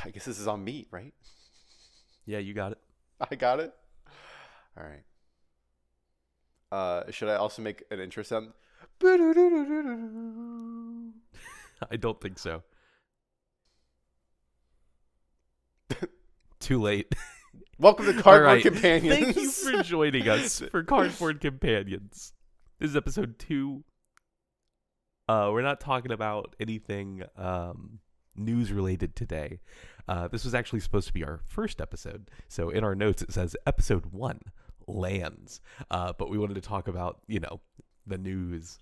I guess this is on me, right? Yeah, you got it. I got it. All right. Should I also make an intro sound? I don't think so. Too late. Welcome to All Cardboard right. Companions. Thank you for joining us for Cardboard Companions. This is episode 2. We're not talking about anything news related today. This was actually supposed to be our first episode. So in our notes it says episode 1, lands. But we wanted to talk about, the news.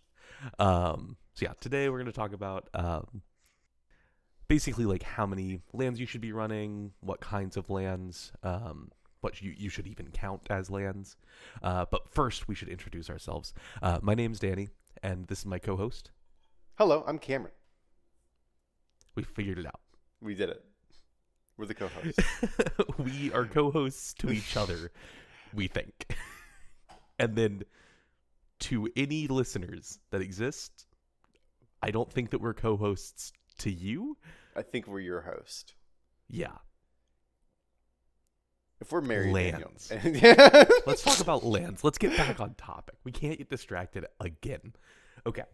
So yeah, today we're going to talk about basically like how many lands you should be running, what kinds of lands, what you should even count as lands. But first we should introduce ourselves. My name's Danny, and this is my co-host. Hello, I'm Cameron. We figured it out. We did it. We're the co-hosts. We are co-hosts to each other, we think. And then to any listeners that exist, I don't think that we're co-hosts to you. I think we're your host. Yeah. If we're married, lands. Daniel. Let's talk about lands. Let's get back on topic. We can't get distracted again. Okay.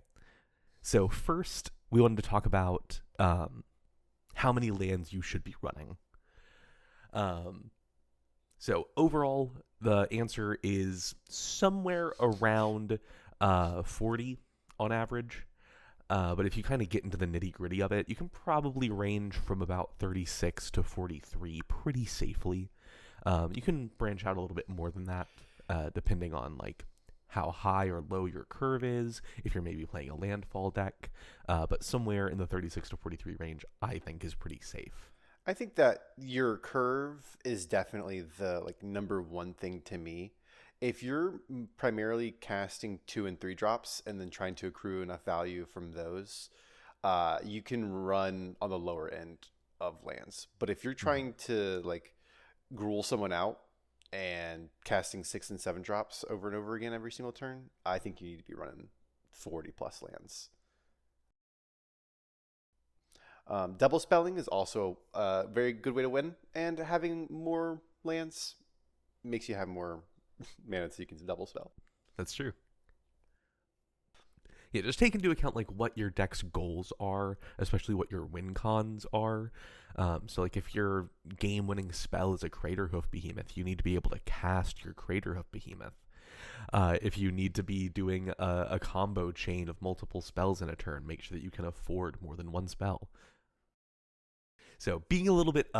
So first, we wanted to talk about how many lands you should be running. So overall, the answer is somewhere around 40 on average. But if you kind of get into the nitty gritty of it, you can probably range from about 36 to 43 pretty safely. You can branch out a little bit more than that, depending on like how high or low your curve is, if you're maybe playing a landfall deck. But somewhere in the 36 to 43 range, I think is pretty safe. I think that your curve is definitely the number one thing to me. If you're primarily casting 2 and 3 drops and then trying to accrue enough value from those, you can run on the lower end of lands. But if you're trying to gruel someone out and casting 6 and 7 drops over and over again every single turn, I think you need to be running 40 plus lands. Double spelling is also a very good way to win, and having more lands makes you have more mana so you can double spell. That's true. Yeah, just take into account like what your deck's goals are, especially what your win cons are. So like if your game-winning spell is a Craterhoof Behemoth, you need to be able to cast your Craterhoof Behemoth. If you need to be doing a combo chain of multiple spells in a turn, make sure that you can afford more than one spell. So being a little bit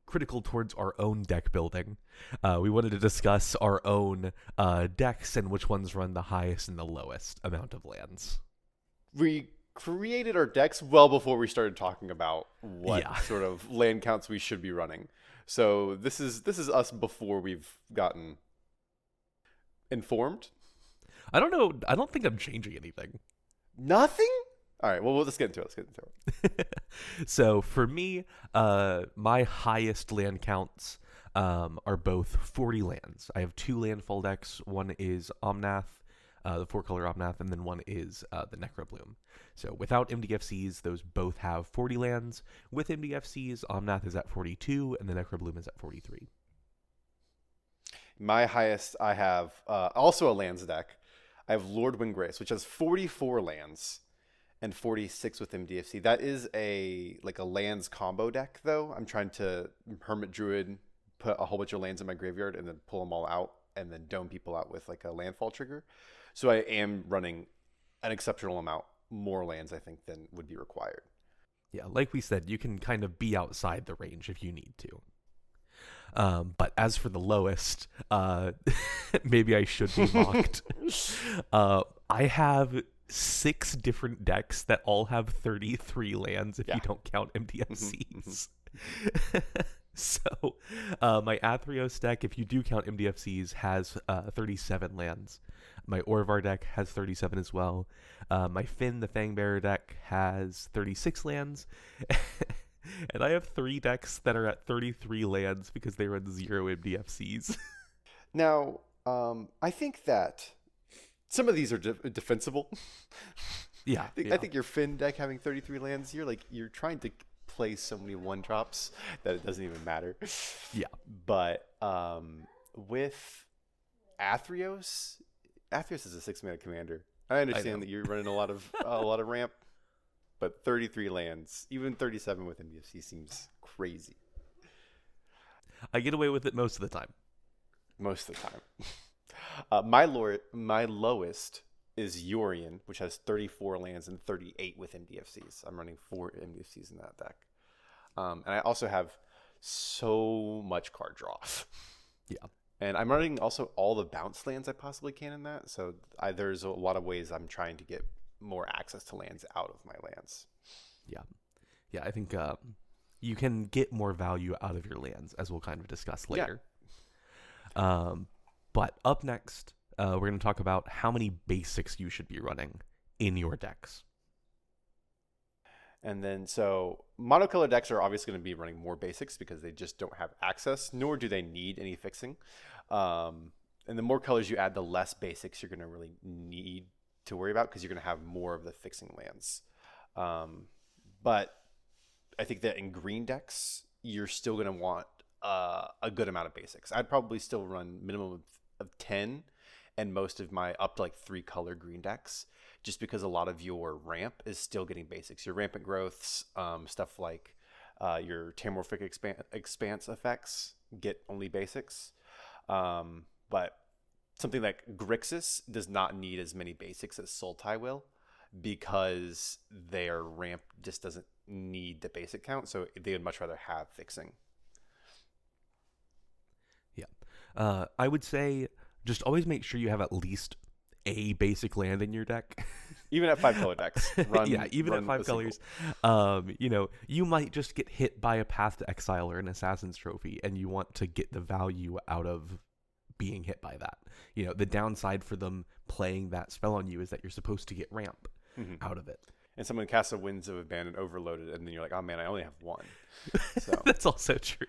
critical towards our own deck building, we wanted to discuss our own decks and which ones run the highest and the lowest amount of lands. We created our decks well before we started talking about what sort of land counts we should be running. So this is us before we've gotten informed. I don't know. I don't think I'm changing anything. Nothing? All right, well, let's get into it. So for me, my highest land counts are both 40 lands. I have 2 landfall decks. One is Omnath, the 4-color Omnath, and then one is the Necrobloom. So without MDFCs, those both have 40 lands. With MDFCs, Omnath is at 42, and the Necrobloom is at 43. My highest, I have also a lands deck. I have Lord Windgrace, which has 44 lands. And 46 with MDFC. That is a lands combo deck, though. I'm trying to Hermit Druid, put a whole bunch of lands in my graveyard, and then pull them all out, and then dome people out with a landfall trigger. So I am running an exceptional amount more lands, I think, than would be required. Yeah, like we said, you can kind of be outside the range if you need to. But as for the lowest, maybe I should be mocked. I have 6 different decks that all have 33 lands if you don't count MDFCs. So my Athreos deck, if you do count MDFCs, has 37 lands. My Orvar deck has 37 as well. My Finn the Fangbearer deck has 36 lands. And I have 3 decks that are at 33 lands because they run 0 MDFCs. Now, I think that some of these are defensible. Yeah, I think your Finn deck having 33 lands, you're trying to play so many 1-drops that it doesn't even matter. Yeah. But with Athreos is a 6-mana commander. I understand that you're running a lot of ramp, but 33 lands, even 37 with MDFC seems crazy. I get away with it most of the time. Most of the time. My lowest is Yorion, which has 34 lands and 38 with MDFCs. I'm running 4 MDFCs in that deck. And I also have so much card draw. Yeah. And I'm running also all the bounce lands I possibly can in that. So there's a lot of ways I'm trying to get more access to lands out of my lands. Yeah. Yeah, I think you can get more value out of your lands, as we'll kind of discuss later. Yeah. But up next, we're going to talk about how many basics you should be running in your decks. And then, so monocolor decks are obviously going to be running more basics because they just don't have access, nor do they need any fixing. And the more colors you add, the less basics you're going to really need to worry about because you're going to have more of the fixing lands. But I think that in green decks, you're still going to want a good amount of basics. I'd probably still run minimum of 10 and most of my up to like 3 color green decks, just because a lot of your ramp is still getting basics. Your rampant growths, stuff like your Tamorphic expanse effects get only basics. But something like Grixis does not need as many basics as Sultai will, because their ramp just doesn't need the basic count, so they would much rather have fixing. Yeah. I would say just always make sure you have at least a basic land in your deck. Even at 5 color decks. Even at 5 colors. You might just get hit by a Path to Exile or an Assassin's Trophy, and you want to get the value out of being hit by that. The downside for them playing that spell on you is that you're supposed to get ramp out of it. And someone casts a Winds of Abandon overloaded, and then you're like, oh man, I only have 1. So that's also true.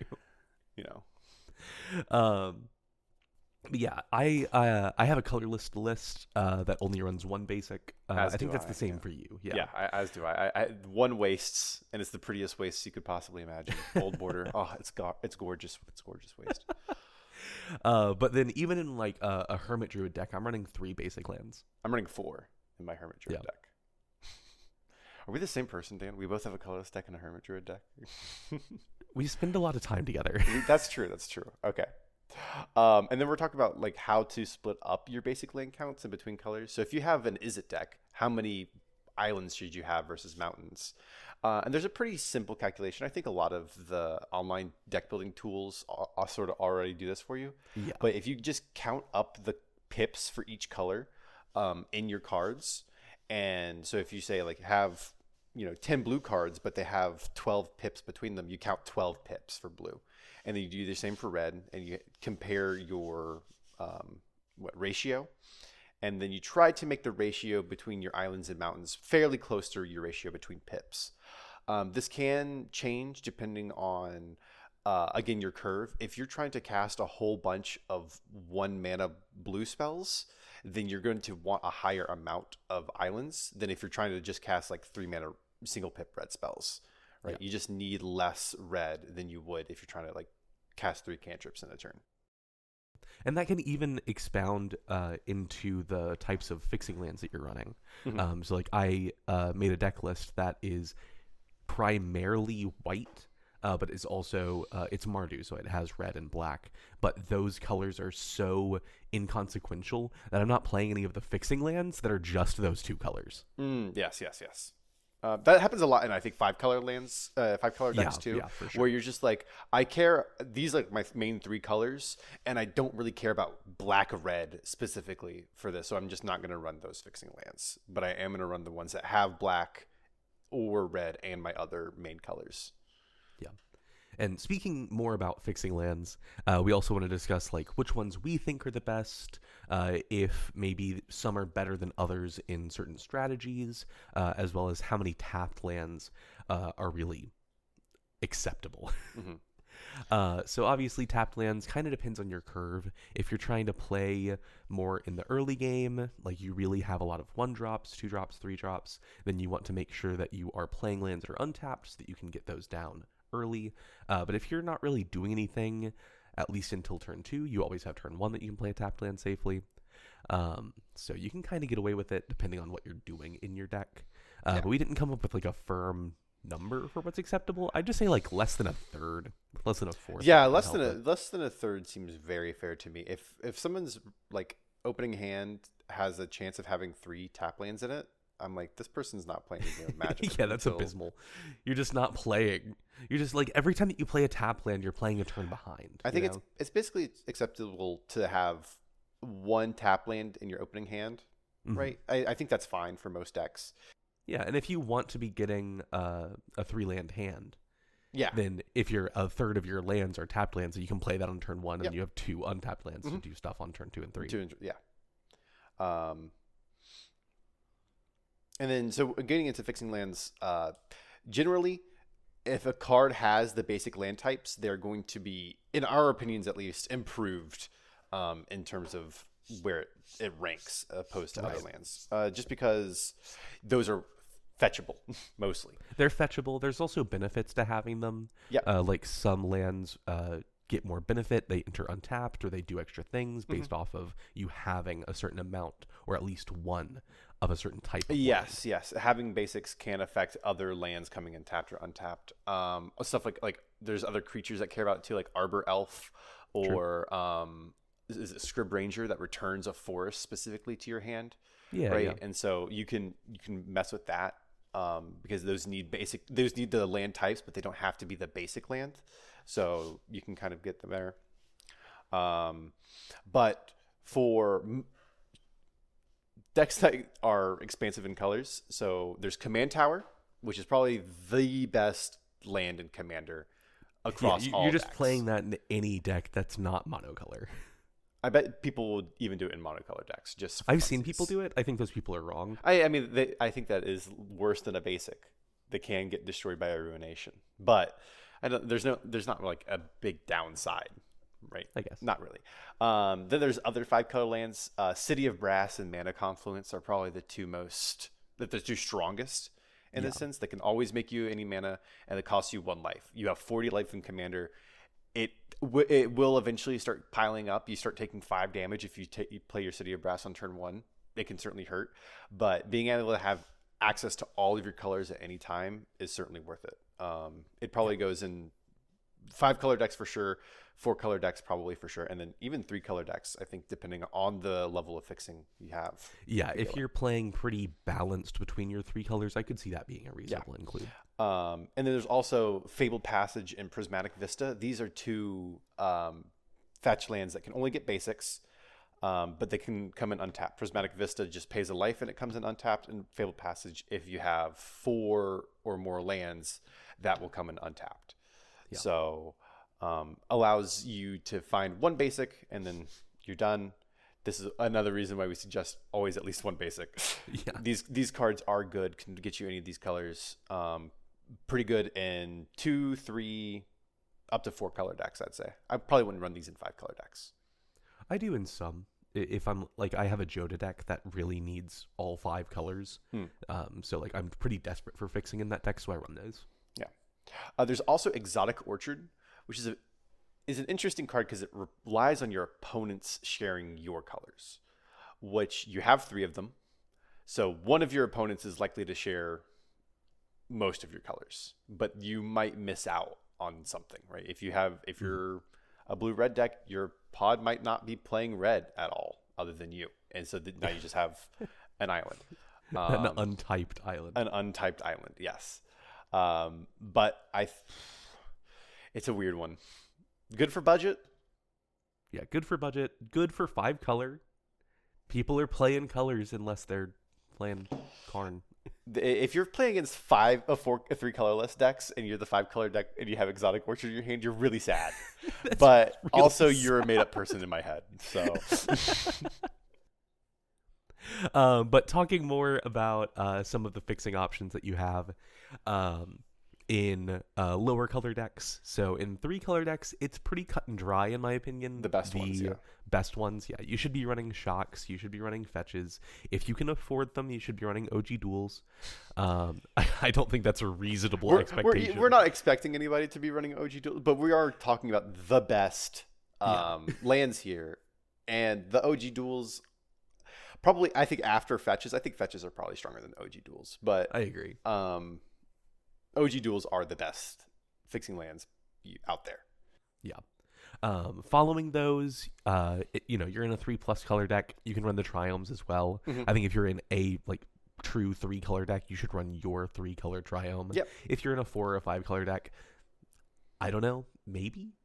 Yeah, I have a colorless list that only runs 1 basic. I think that's the same for you. Yeah, as do I. I 1 wastes, and it's the prettiest waste you could possibly imagine. Gold border. Oh, it's gorgeous. It's gorgeous waste. But then even in like a Hermit Druid deck, I'm running 3 basic lands. I'm running 4 in my Hermit Druid deck. Are we the same person, Dan? We both have a colorless deck and a Hermit Druid deck. We spend a lot of time together. That's true. Okay. And then we're talking about like how to split up your basic land counts in between colors. So if you have an Izzet deck, how many islands should you have versus mountains? And there's a pretty simple calculation. I think a lot of the online deck building tools sort of already do this for you. Yeah. But if you just count up the pips for each color in your cards, and so if you say like have 10 blue cards, but they have 12 pips between them, you count 12 pips for blue. And then you do the same for red, and you compare your ratio, and then you try to make the ratio between your islands and mountains fairly close to your ratio between pips. This can change depending on again your curve. If you're trying to cast a whole bunch of 1 mana blue spells, then you're going to want a higher amount of islands than if you're trying to just cast like 3 mana single pip red spells. Right, yeah. You just need less red than you would if you're trying to like cast 3 cantrips in a turn. And that can even expound into the types of fixing lands that you're running. So like I made a deck list that is primarily white, but is also it's Mardu, so it has red and black. But those colors are so inconsequential that I'm not playing any of the fixing lands that are just those 2 colors. Yes. That happens a lot in, I think, 5 color lands, 5 color decks too, for sure. Where you're just like, I care, these like my main 3 colors, and I don't really care about black or red specifically for this, so I'm just not going to run those fixing lands. But I am going to run the ones that have black or red and my other main colors. Yeah. And speaking more about fixing lands, we also want to discuss like which ones we think are the best, if maybe some are better than others in certain strategies, as well as how many tapped lands are really acceptable. So obviously tapped lands kind of depends on your curve. If you're trying to play more in the early game, like you really have a lot of 1-drops, 2-drops, 3-drops, then you want to make sure that you are playing lands that are untapped so that you can get those down early. But if you're not really doing anything, at least until turn 2, you always have turn 1 that you can play a tapped land safely. So you can kind of get away with it depending on what you're doing in your deck. But we didn't come up with like a firm number for what's acceptable. I'd just say like less than a third, less than a fourth. Yeah, less than a third seems very fair to me. If someone's like opening hand has a chance of having 3 tap lands in it, I'm like, this person's not playing a game of Magic. Yeah, that's abysmal. You're just not playing. You're just like every time that you play a tap land, you're playing a turn behind. I think it's basically acceptable to have 1 tap land in your opening hand, right? I think that's fine for most decks. Yeah, and if you want to be getting a 3-land hand, yeah, then if you're a third of your lands are tapped lands, you can play that on turn 1, and you have 2 untapped lands to do stuff on turn 2 and 3. And then so getting into fixing lands, generally, if a card has the basic land types, they're going to be, in our opinions at least, improved in terms of where it ranks opposed to other lands. Just because those are fetchable, mostly. They're fetchable. There's also benefits to having them. Like some lands get more benefit. They enter untapped or they do extra things based off of you having a certain amount or at least one of a certain type of yes. Having basics can affect other lands coming in tapped or untapped. Stuff like there's other creatures that care about it too, like Arbor Elf or is it Scrib Ranger that returns a forest specifically to your hand. And so you can mess with that because those need the land types, but they don't have to be the basic land, so you can kind of get them there. But for decks that are expansive in colors, so there's Command Tower, which is probably the best land in Commander across all You're just decks. playing that in any deck that's not monocolor. I bet people would even do it in monocolor decks. I've seen people do it. I think those people are wrong. I mean, I think that is worse than a basic. They can get destroyed by a ruination, but there's not like a big downside, right? I guess not really. Then there's other 5-color lands. City of Brass and Mana Confluence are probably the two strongest in this sense. They can always make you any mana, and it costs you 1 life. You have 40 life in Commander. It will eventually start piling up. You start taking 5 damage if you play your City of Brass on turn 1. It can certainly hurt, but being able to have access to all of your colors at any time is certainly worth it. It probably goes in 5-color decks for sure, 4-color decks probably for sure, and then even 3-color decks, I think, depending on the level of fixing you have. Yeah, if you're playing pretty balanced between your 3 colors, I could see that being a reasonable include. And then there's also Fabled Passage and Prismatic Vista. These are 2 fetch lands that can only get basics, but they can come in untapped. Prismatic Vista just pays a life and it comes in untapped, and Fabled Passage, if you have 4 or more lands, that will come in untapped. Yeah. So allows you to find 1 basic and then you're done. This is another reason why we suggest always at least 1 basic. Yeah. These cards are good, can get you any of these colors. Pretty good in 2, 3, up to 4-color decks, I'd say. I probably wouldn't run these in 5-color decks. I do in some. If I'm like, I have a Joda deck that really needs all 5 colors. So like I'm pretty desperate for fixing in that deck, so I run those. Yeah. There's also Exotic Orchard, which is an interesting card because it relies on your opponents sharing your colors, which you have 3 of them. So one of your opponents is likely to share most of your colors, but you might miss out on something, right? If you're a blue-red deck, your pod might not be playing red at all other than you. And so now you just have an island. An untyped island. An untyped island, yes. But it's a weird one. Good for budget. Yeah, good for budget. Good for 5-color. People are playing colors unless they're playing Karn. If you're playing against 3 colorless decks and you're the 5-color deck and you have Exotic Orchard in your hand, you're really sad. But really also sad. You're a made-up person in my head. So, but talking more about some of the fixing options that you have, in lower color decks. So in 3 color decks, it's pretty cut and dry in my opinion. The best ones, yeah. Best ones, yeah. You should be running shocks. You should be running fetches. If you can afford them, you should be running OG duels. I don't think that's a reasonable expectation. We're not expecting anybody to be running OG duels, but we are talking about the best lands here. And the OG duels, probably, I think after fetches, I think fetches are probably stronger than OG duels. But I agree. OG duels are the best fixing lands out there. Yeah. Following those, you're in a 3+ color deck. You can run the Triomes as well. Mm-hmm. I think if you're in a true 3 color deck, you should run your 3 color Triome. Yep. If you're in a 4 or 5 color deck, I don't know, maybe.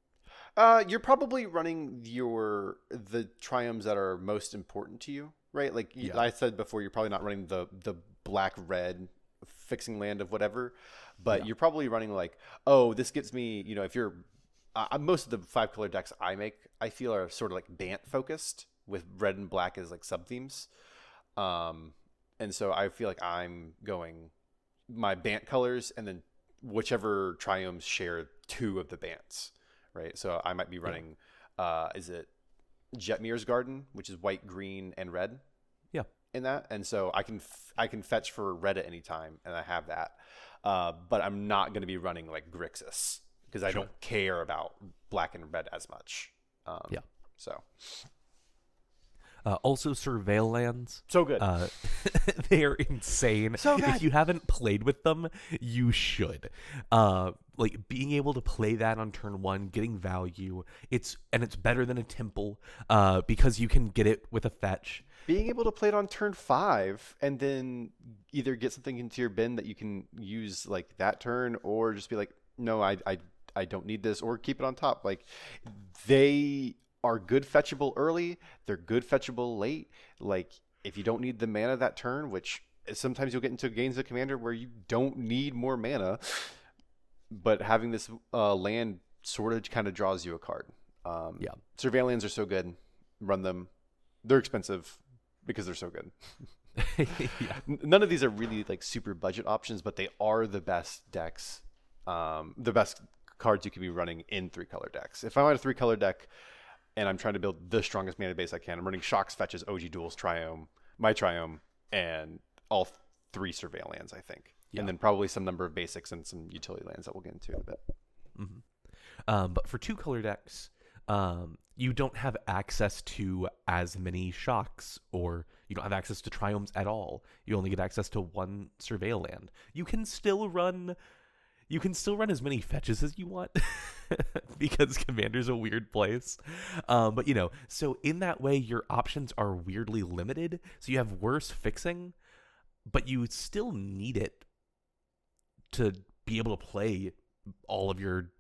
You're probably running the Triomes that are most important to you, right? Like I said before, you're probably not running the black red fixing land of whatever, but you're probably running this gives me, if you're most of the 5 color decks I make, I feel are sort of like Bant focused with red and black as like sub themes. And so I feel like I'm going my Bant colors and then whichever Triomes share 2 of the Bants, right? So I might be running, is it Jetmir's Garden, which is white, green, and red? Yeah. In that. And so I can fetch for red at any time, and I have that. But I'm not going to be running like Grixis because I don't care about black and red as much. So. Also, Surveil lands. So good. They are insane. So good. If you haven't played with them, you should. Being able to play that on turn 1, getting value. It's better than a Temple because you can get it with a fetch. Being able to play it on turn 5 and then either get something into your bin that you can use like that turn, or just be like, no, I don't need this, or keep it on top. Like they are good fetchable early. They're good fetchable late. Like if you don't need the mana that turn, which sometimes you'll get into games of Commander where you don't need more mana, but having this land sort of kind of draws you a card. Surveil lands are so good. Run them. They're expensive because they're so good. None of these are really like super budget options, but they are the best decks, the best cards you can be running in 3 color decks. If I'm on a 3 color deck and I'm trying to build the strongest mana base I can, I'm running shocks, fetches, OG duels, Triome, my Triome, and all 3 Surveil lands, I think. And then probably some number of basics and some utility lands that we'll get into in a bit. Mm-hmm. But for 2 color decks, you don't have access to as many shocks, or you don't have access to Triomes at all. You only get access to 1 Surveil land. You can still run as many fetches as you want because Commander's a weird place. But so in that way, your options are weirdly limited. So you have worse fixing, but you still need it to be able to play all of your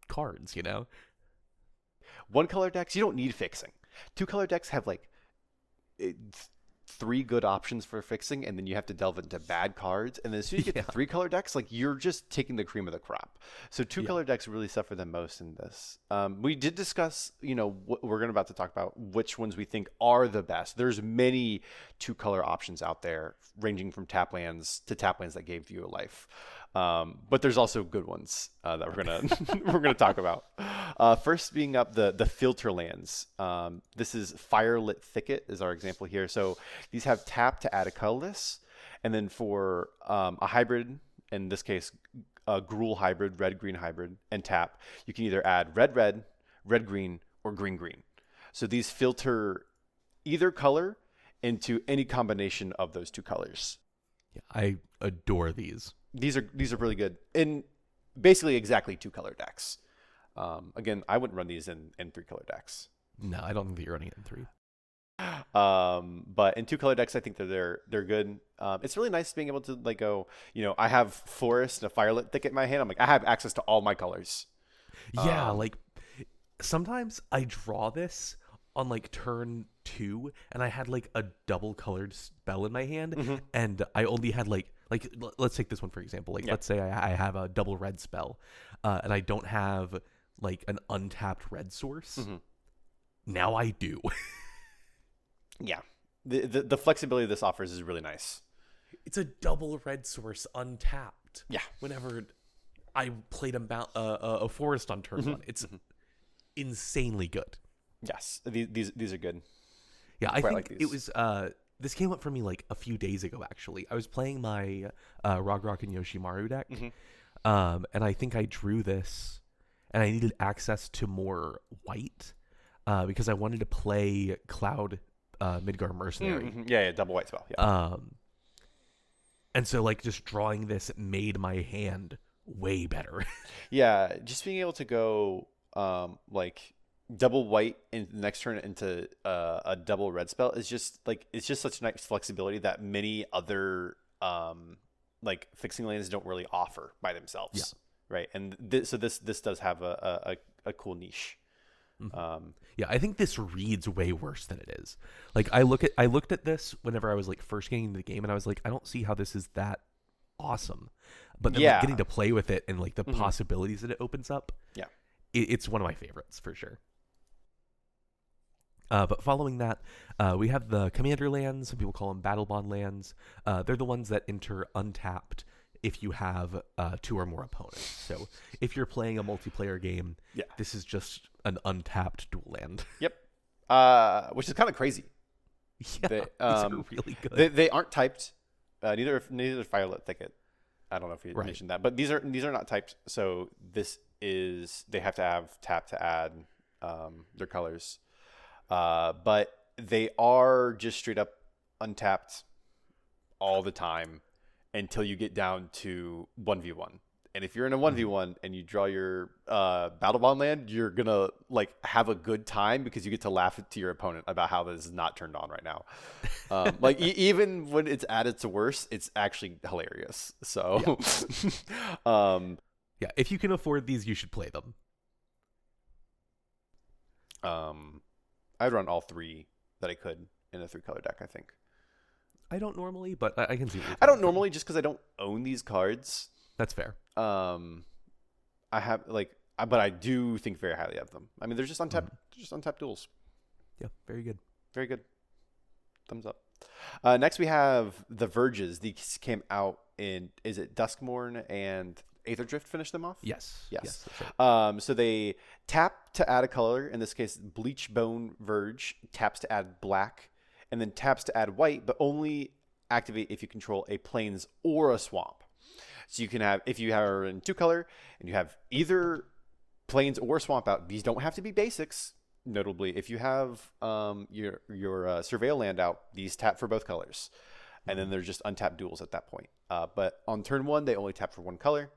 cards, 1 color decks, you don't need fixing. 2 color decks have 3 good options for fixing, and then you have to delve into bad cards. And then as soon as you get to 3 color decks, you're just taking the cream of the crop. So 2 color decks really suffer the most in this. We did discuss, what we're about to talk about, which ones we think are the best. There's many 2 color options out there, ranging from tap lands to tap lands that gave you a life. But there's also good ones that we're gonna talk about. First being up the filter lands. This is Firelit Thicket is our example here. So these have tap to add a colorless, and then for a hybrid, in this case a Gruul hybrid, red-green hybrid, and tap, you can either add red-red, red-green, or green-green. So these filter either color into any combination of those 2 colors. Yeah, I adore these. These are really good in basically exactly 2 color decks. Again, I wouldn't run these in 3 color decks. No, I don't think that you're running it in 3. But in 2 color decks, I think that they're good. It's really nice being able to go. I have Forest and a Firelit Thicket in my hand. I'm like, I have access to all my colors. Yeah, sometimes I draw this on turn 2, and I had a double colored spell in my hand, and I only had let's take this one for example. Let's say I have a double red spell, and I don't have an untapped red source. Now I do. Yeah, the flexibility this offers is really nice. It's a double red source untapped. Yeah, whenever I played a forest on turn one. It's insanely good. Yes, these are good. Yeah, I Quite think like it these. was this came up for me like a few days ago actually. I was playing my Rock and Yoshimaru deck. And I think I drew this and I needed access to more white because I wanted to play Cloud Midgar Mercenary. Yeah, double white spell. Yeah. And so like just drawing this made my hand way better. Yeah, just being able to go like double white in the next turn into a double red spell is just like it's just such nice flexibility that many other like fixing lands don't really offer by themselves. Yeah. Right. And so this does have a cool niche. Yeah, I think this reads way worse than it is. Like I looked at this whenever I was like first getting into the game and I was like, I don't see how this is that awesome. But then like, getting to play with it and like the possibilities that it opens up. Yeah. It's one of my favorites for sure. But following that, we have the Commander lands. Some people call them Battle Bond lands. They're the ones that enter untapped if you have 2 or more opponents. So if you're playing a multiplayer game, this is just an untapped dual land. Yep. Which is kind of crazy. Yeah, these are really good. They aren't typed. Neither is Violet Thicket. I don't know if you mentioned that, but these are not typed. So they have to have tap to add their colors. But they are just straight up untapped all the time until you get down to 1v1. And if you're in a 1v1 and you draw your Battle Bond land, you're going to like have a good time because you get to laugh to your opponent about how this is not turned on right now. Like even when it's at its worst, it's actually hilarious. So yeah, if you can afford these, you should play them. I'd run all 3 that I could in a 3-color deck, I think. I don't normally, but I can see what you're I don't normally just because I don't own these cards. That's fair. I have but I do think very highly of them. I mean, they're just untapped, duels. Yeah, very good. Very good. Thumbs up. Next we have the Verges. These came out in, is it Duskmorn and Aetherdrift finished them off? Yes. Yes. That's right. So they tap to add a color. In this case, Bleachbone Verge taps to add black, and then taps to add white, but only activate if you control a plains or a swamp. So you can have, if you are in 2-color and you have either plains or swamp out, these don't have to be basics. Notably, if you have your Surveil land out, these tap for both colors. And then they're just untapped duels at that point. But on turn 1, they only tap for 1 color.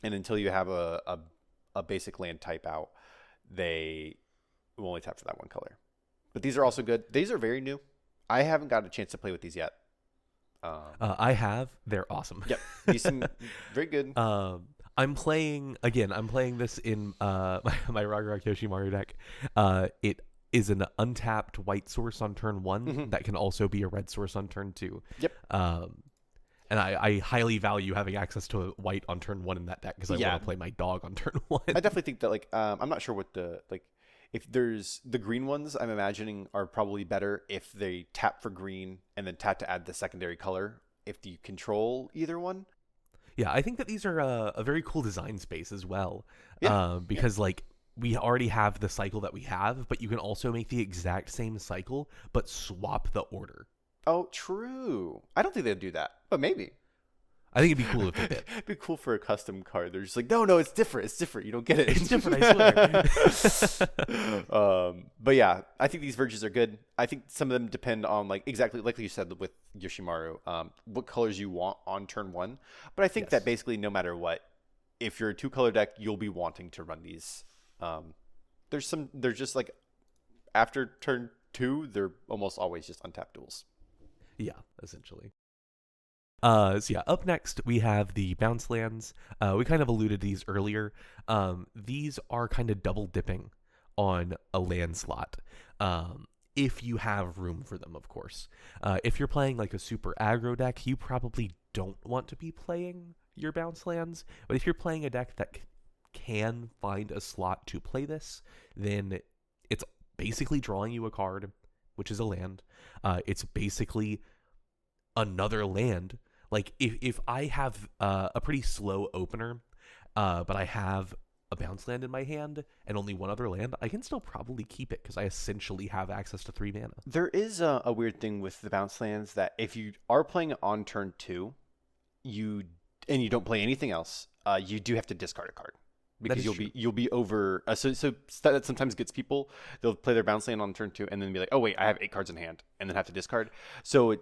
And until you have a basic land type out, they will only tap for that 1 color. But these are also good. These are very new. I haven't got a chance to play with these yet. I have. They're awesome. Yep. These seem very good. I'm playing this in my Ragnarok Yoshimaru deck. It is an untapped white source on turn 1 that can also be a red source on turn 2. Yep. And I highly value having access to white on turn 1 in that deck because I want to play my dog on turn 1. I definitely think that I'm not sure what if there's the green ones, I'm imagining are probably better if they tap for green and then tap to add the secondary color if you control either one. Yeah, I think that these are a very cool design space as well. Because we already have the cycle that we have, but you can also make the exact same cycle but swap the order. Oh, true. I don't think they'd do that, but maybe. I think it'd be cool if they did. It'd be cool for a custom card. They're just like, no, it's different. It's different. You don't get it. It's different, I swear. But yeah, I think these Verges are good. I think some of them depend on exactly like you said with Yoshimaru, what colors you want on turn 1. But I think that basically no matter what, if you're a 2-color deck, you'll be wanting to run these. They're just after turn 2, they're almost always just untapped duels. Yeah, essentially. So yeah, up next we have the bounce lands. We kind of alluded to these earlier. These are kind of double dipping on a land slot. If you have room for them, of course. If you're playing a super aggro deck, you probably don't want to be playing your bounce lands. But if you're playing a deck that can find a slot to play this, then it's basically drawing you a card, which is a land. It's basically another land. If I have a pretty slow opener but I have a bounce land in my hand and only one other land, I can still probably keep it because I essentially have access to 3 mana. There is a weird thing with the bounce lands that if you are playing on turn 2, you don't play anything else, you do have to discard a card because you'll be over. So that sometimes gets people. They'll play their bounce land on turn 2 and then be like, oh wait, I have 8 cards in hand, and then have to discard. So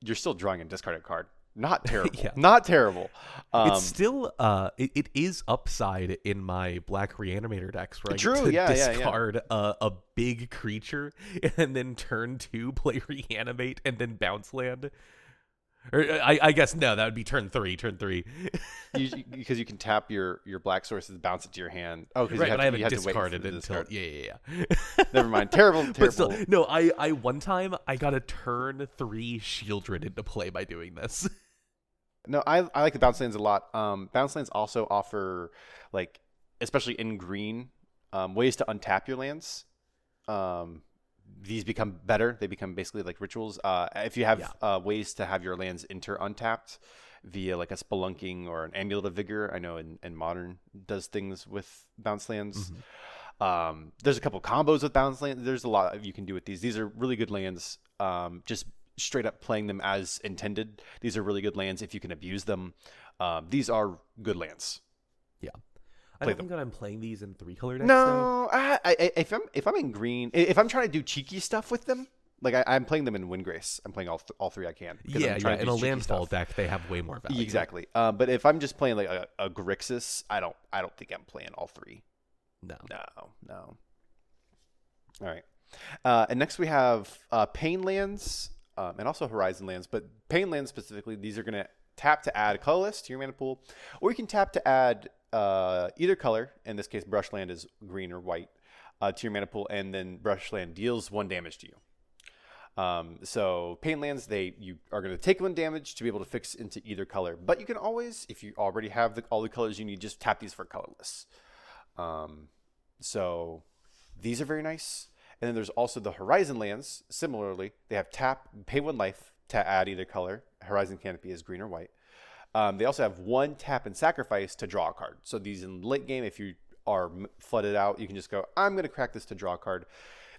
you're still drawing a discarded card. Not terrible. Yeah. Not terrible. It's still it is upside in my black reanimator decks where I get to discard a big creature and then turn 2 play reanimate and then bounce land. Or I guess no, that would be turn 3. Because you can tap your black sources, bounce it to your hand. Oh, because right, but I haven't discarded it until yeah. Never mind. Terrible. But still, no, I one time I got a turn 3 Shieldred into play by doing this. No, I like the bounce lands a lot. Bounce lands also offer, like, especially in green, ways to untap your lands. These become better. They become basically like rituals. If you have ways to have your lands enter untapped via like a spelunking or an amulet of vigor, I know in modern does things with bounce lands. Mm-hmm. There's a couple combos with bounce lands. There's a lot you can do with these. These are really good lands. Just straight up playing them as intended. These are really good lands if you can abuse them. These are good lands. Yeah. I don't think that I'm playing these in 3-color decks. No, if I'm in green, if I'm trying to do cheeky stuff with them, like I'm playing them in Windgrace. I'm playing all 3 I can. Yeah. In a landfall deck, they have way more value. Exactly. But if I'm just playing like a Grixis, I don't think I'm playing all 3. No. All right. And next we have Pain lands. And also Horizon lands, but Pain lands specifically, these are going to tap to add colorless to your mana pool, or you can tap to add either color. In this case, brush land is green or white to your mana pool, and then brush land deals 1 damage to you. So Pain lands, you are going to take 1 damage to be able to fix into either color, but you can always, if you already have all the colors you need, just tap these for colorless. So these are very nice. And then there's also the Horizon lands. Similarly, they have tap, pay 1 life to add either color. Horizon Canopy is green or white. They also have 1 tap and sacrifice to draw a card. So these in late game, if you are flooded out, you can just go, I'm going to crack this to draw a card.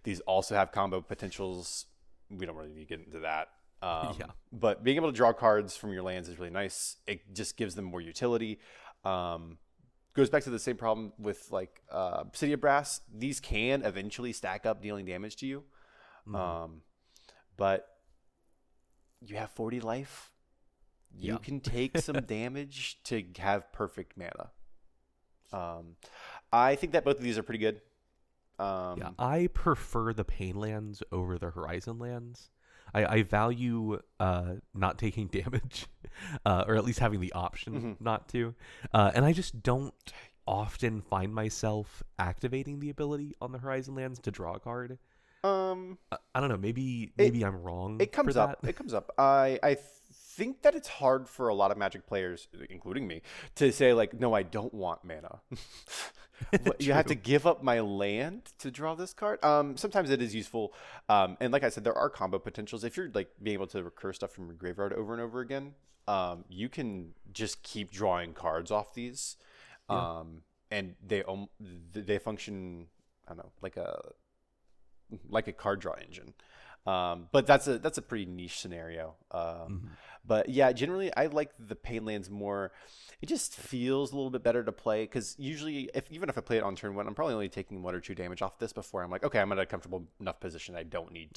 These also have combo potentials. We don't really need to get into that. But being able to draw cards from your lands is really nice. It just gives them more utility. Goes back to the same problem with like City of Brass. These can eventually stack up dealing damage to you. But you have 40 life. You can take some damage to have perfect mana. I think that both of these are pretty good. I prefer the Pain lands over the Horizon lands. I value not taking damage, or at least having the option not to. And I just don't often find myself activating the ability on the Horizon lands to draw a card. I don't know. Maybe I'm wrong. It comes up. I think that it's hard for a lot of Magic players, including me, to say like, no, I don't want mana. You have to give up my land to draw this card. Sometimes it is useful. And like I said, there are combo potentials. If you're like being able to recur stuff from your graveyard over and over again, you can just keep drawing cards off these. And they function, I don't know, like a card draw engine. But that's a pretty niche scenario. But yeah, generally I like the Pain lands more. It just feels a little bit better to play because usually, even if I play it on turn 1, I'm probably only taking 1 or 2 damage off this before I'm like, okay, I'm in a comfortable enough position. I don't need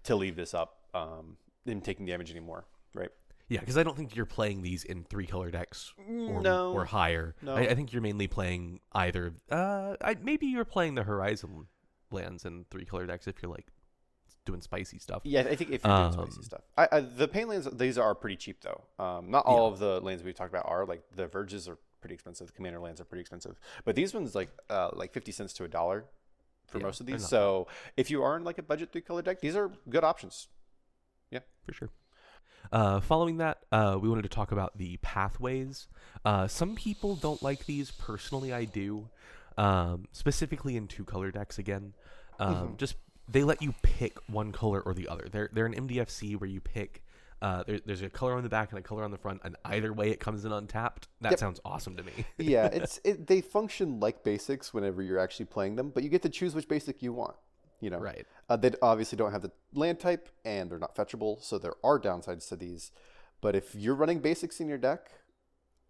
to leave this up and taking damage anymore, right? Yeah, because I don't think you're playing these in 3-color decks or higher. No. I think you're mainly playing either. Maybe you're playing the Horizon lands in 3-color decks if you're like doing spicy stuff. Yeah, I think if you're doing spicy stuff. The Pain lands, these are pretty cheap though. Not all of the lands we've talked about are. Like the Verges are pretty expensive. The Commander lands are pretty expensive. But these ones like 50 cents to $1 for most of these. So if you are in like a budget 3-color deck, these are good options. Yeah, for sure. Following that, we wanted to talk about the pathways. Some people don't like these. Personally, I do. Specifically in 2-color decks again. Just they let you pick one color or the other. They're an MDFC where you pick There's a color on the back and a color on the front, and either way it comes in untapped. That Yep. sounds awesome to me. Yeah, they function like basics whenever you're actually playing them, but you get to choose which basic you want. You know, Right. they obviously don't have the land type, and they're not fetchable, so there are downsides to these. But if you're running basics in your deck,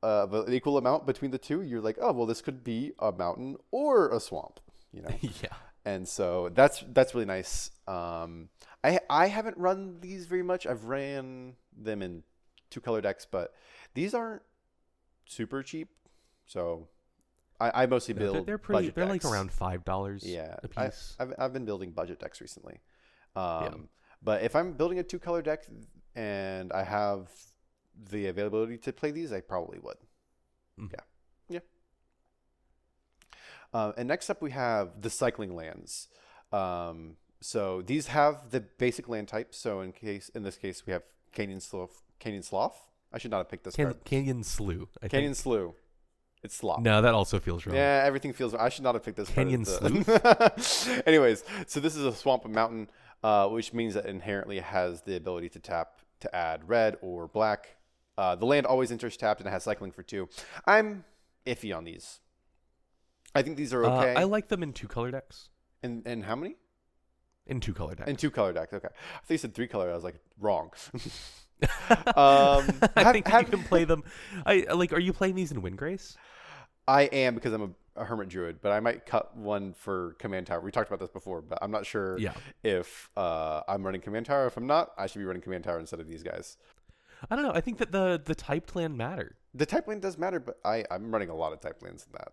of an equal amount between the two, you're like, oh well, this could be a mountain or a swamp. You know. Yeah. And so that's really nice. I haven't run these very much. I've ran them in 2-color decks, but these aren't super cheap. So I mostly build. They're pretty. Budget They're decks. like around $5. Yeah, A piece. I've been building budget decks recently. Yeah. But if I'm building a 2-color deck and I have the availability to play these, I probably would. Mhm. Yeah. And next up, we have the cycling lands. So these have the basic land type. So in this case, we have Canyon Slough. I should not have picked this card. Canyon Slough. Canyon Slough. It's Slough. No, that also feels wrong. Yeah, everything feels. I should not have picked this Canyon card. Anyways, so this is a swamp and mountain, which means that inherently it has the ability to tap to add red or black. The land always enters tapped and it has cycling for 2. I'm iffy on these. I think these are okay. I like them in 2-color decks. And how many? In 2-color decks. In 2-color decks. Okay. I thought you said 3-color. I was like, wrong. I think you can play them. Are you playing these in Windgrace? I am, because I'm a hermit druid, but I might cut one for command tower. We talked about this before, but I'm not sure if I'm running command tower. If I'm not, I should be running command tower instead of these guys. I don't know. I think that the typed land matter. The type land does matter, but I'm running a lot of type lands in that.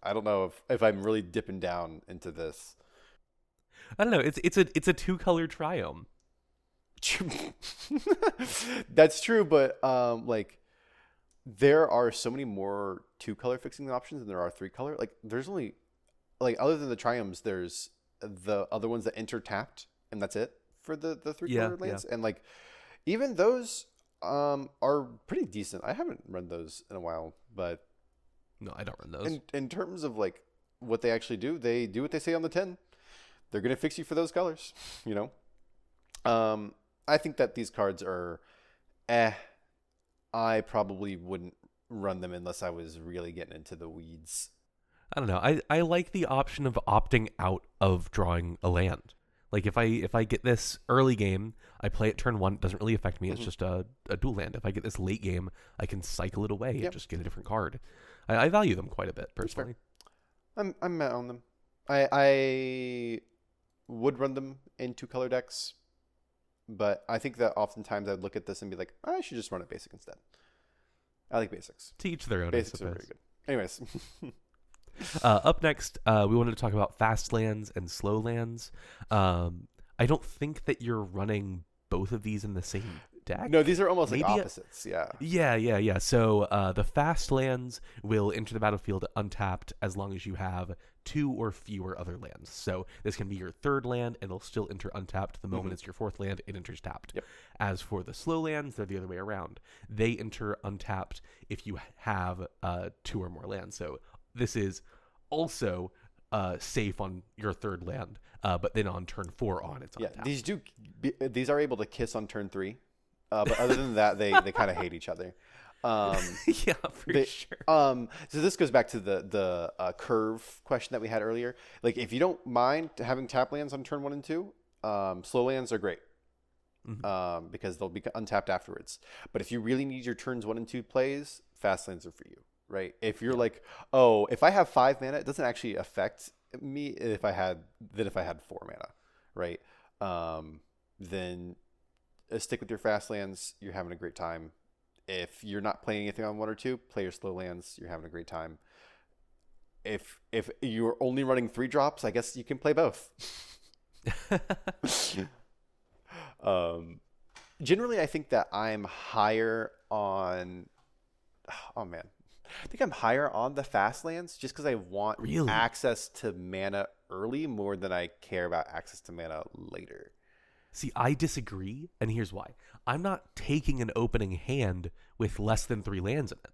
I don't know if I'm really dipping down into this. I don't know. It's a 2-color triome. That's true, but like there are so many more 2-color fixing options than there are 3-color. Like there's only, like, other than the triomes, there's the other ones that enter tapped, and that's it for the 3-color lands. And like even those are pretty decent. I haven't run those in a while, but no, I don't run those. In terms of like what they actually do, they do what they say on the tin. They're gonna fix you for those colors, you know. I think that these cards are, I probably wouldn't run them unless I was really getting into the weeds. I don't know. I like the option of opting out of drawing a land. Like if I get this early game, I play it turn 1. It doesn't really affect me. It's just a dual land. If I get this late game, I can cycle it away and just get a different card. I value them quite a bit personally. I'm met on them. I would run them in 2-color decks, but I think that oftentimes I'd look at this and be like, I should just run a basic instead. I like basics. To each their own. Basics are very good. Anyways. Up next, we wanted to talk about fast lands and slow lands. I don't think that you're running both of these in the same deck. No, these are almost like opposites. Yeah. So the fast lands will enter the battlefield untapped as long as you have 2 or fewer other lands. So this can be your 3rd land, and it'll still enter untapped. The moment it's your 4th land, it enters tapped. Yep. As for the slow lands, they're the other way around. They enter untapped if you have 2 or more lands. So this is also safe on your 3rd land, but then on turn 4 on, it's untapped. These are able to kiss on turn 3. But other than that, they kind of hate each other. Yeah, for sure. So this goes back to the curve question that we had earlier. Like, if you don't mind having tap lands on turn 1 and 2, slow lands are great. Because they'll be untapped afterwards. But if you really need your turns 1 and 2 plays, fast lands are for you, right? If you're like, oh, if I have 5 mana, it doesn't actually affect me if I had 4 mana, right? Then stick with your fast lands. You're having a great time. If you're not playing anything on 1 or 2, play your slow lands. You're having a great time. If you're only running 3 drops, I guess you can play both. Generally, I think that I'm higher on. Oh man, I think I'm higher on the fast lands just because I want access to mana early more than I care about access to mana later. See, I disagree, and here's why. I'm not taking an opening hand with less than 3 lands in it.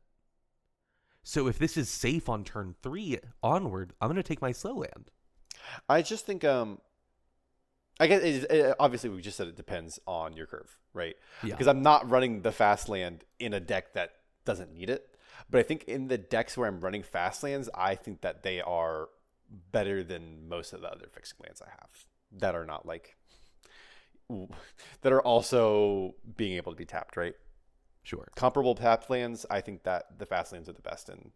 So if this is safe on turn 3 onward, I'm going to take my slow land. I just think I guess obviously we just said it depends on your curve, right? Yeah. Because I'm not running the fast land in a deck that doesn't need it. But I think in the decks where I'm running fast lands, I think that they are better than most of the other fixing lands I have that are not like that are also being able to be tapped, right? Sure. Comparable tapped lands, I think that the fast lands are the best in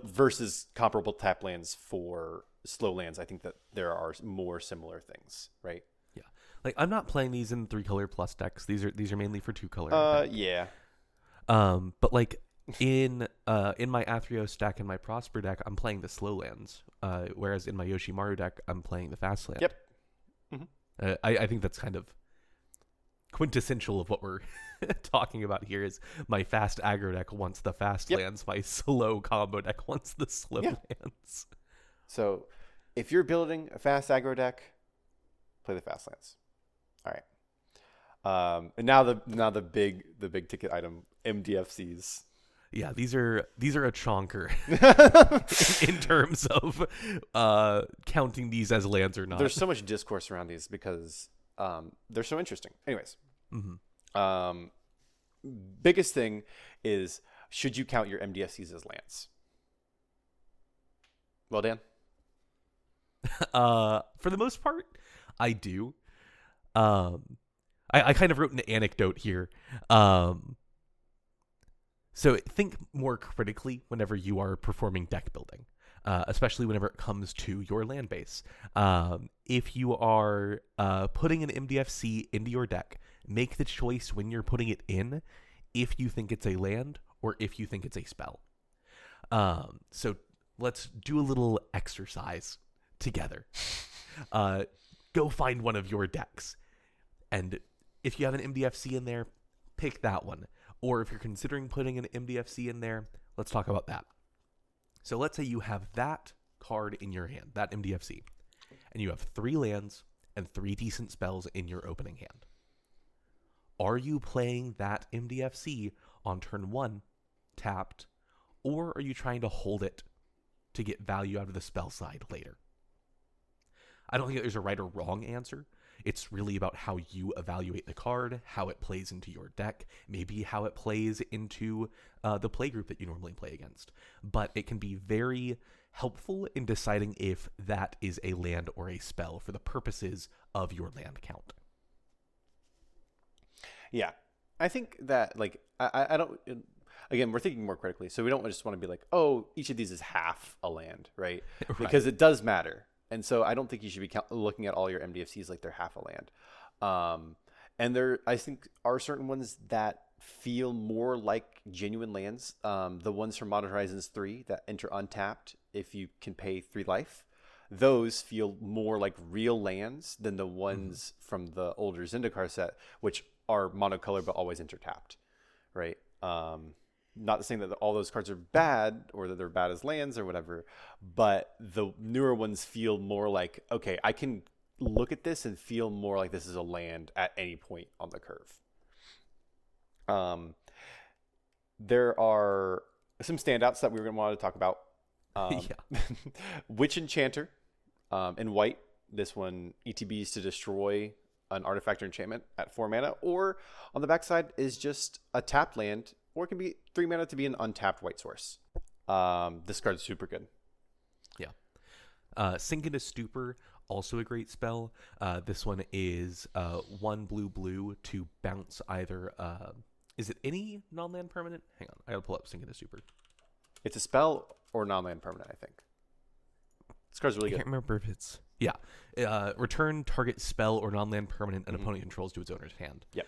versus comparable tap lands for slow lands. I think that there are more similar things, right? Yeah. Like I'm not playing these in 3-color plus decks. These are mainly for 2-color. Yeah. But like in my Athreos deck and my Prosper deck, I'm playing the slow lands. Whereas in my Yoshimaru deck, I'm playing the fast land. Yep. Mm-hmm. I think that's kind of quintessential of what we're talking about here. Is my fast aggro deck wants the fast lands, my slow combo deck wants the slow lands. So if you're building a fast aggro deck, play the fast lands. All right. And now the big ticket item, MDFCs. Yeah, these are a chonker in terms of counting these as lands or not. There's so much discourse around these because they're so interesting. Anyways, biggest thing is, should you count your MDFCs as lands? Well, Dan? For the most part, I do. I kind of wrote an anecdote here. So think more critically whenever you are performing deck building, especially whenever it comes to your land base. If you are putting an MDFC into your deck, make the choice when you're putting it in if you think it's a land or if you think it's a spell. So let's do a little exercise together. Go find one of your decks, and if you have an MDFC in there, pick that one. Or if you're considering putting an MDFC in there, let's talk about that. So let's say you have that card in your hand, that MDFC, and you have 3 lands and 3 decent spells in your opening hand. Are you playing that MDFC on turn 1, tapped, or are you trying to hold it to get value out of the spell side later? I don't think there's a right or wrong answer. It's really about how you evaluate the card, how it plays into your deck, maybe how it plays into the play group that you normally play against. But it can be very helpful in deciding if that is a land or a spell for the purposes of your land count. Yeah. I think that, like, I don't... Again, we're thinking more critically, so we don't just want to be like, oh, each of these is half a land, right? Because it does matter. And so I don't think you should be looking at all your MDFCs like they're half a land. And there, I think, are certain ones that feel more like genuine lands. The ones from Modern Horizons 3 that enter untapped if you can pay 3 life. Those feel more like real lands than the ones from the older Zendikar set, which are monocolor but always enter tapped, right? Not to say that all those cards are bad or that they're bad as lands or whatever, but the newer ones feel more like, okay, I can look at this and feel more like this is a land at any point on the curve. There are some standouts that we were going to want to talk about. Witch Enchanter in white. This one ETBs to destroy an artifact or enchantment at 4 mana, or on the backside is just a tapped land, or it can be 3 mana to be an untapped white source. This card's super good. Yeah. Sink into Stupor, also a great spell. This one is 1 blue to bounce either. Is it any non-land permanent? Hang on, I gotta pull up Sink into Stupor. It's a spell or non-land permanent, I think. This card's really good. I can't remember if it's... Yeah. Return target spell or non-land permanent an opponent controls to its owner's hand. Yep.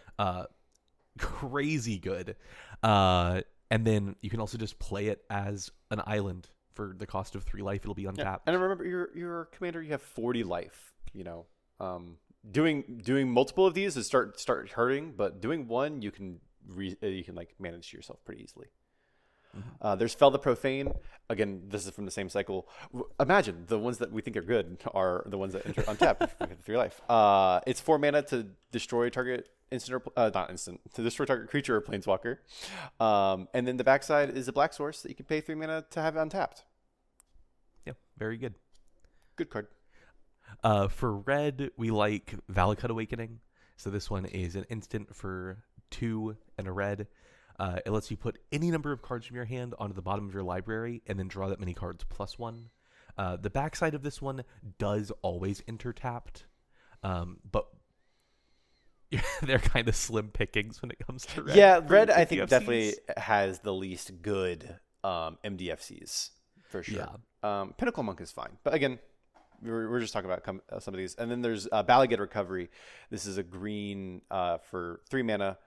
Crazy good. And then you can also just play it as an island for the cost of 3 life. It'll be untapped. And remember, your commander, you have 40 life. You know, doing multiple of these is start hurting, but doing one you can like manage yourself pretty easily. There's Fell the Profane. Again, this is from the same cycle. Imagine the ones that we think are good are the ones that enter untapped with 3 life. It's 4 mana to destroy target instant or not instant, to destroy target creature or planeswalker. And then the backside is a black source that you can pay 3 mana to have untapped. Yeah, very good. Good card. For red, we like Valakut Awakening. So this one is an instant for 2 and a red. It lets you put any number of cards from your hand onto the bottom of your library and then draw that many cards +1. The backside of this one does always enter tapped, but they're kind of slim pickings when it comes to red. Yeah, red I MDFCs. think definitely has the least good MDFCs for sure. Yeah. Pinnacle Monk is fine, but again, we're just talking about some of these. And then there's Balagate Recovery. This is a green for 3 mana.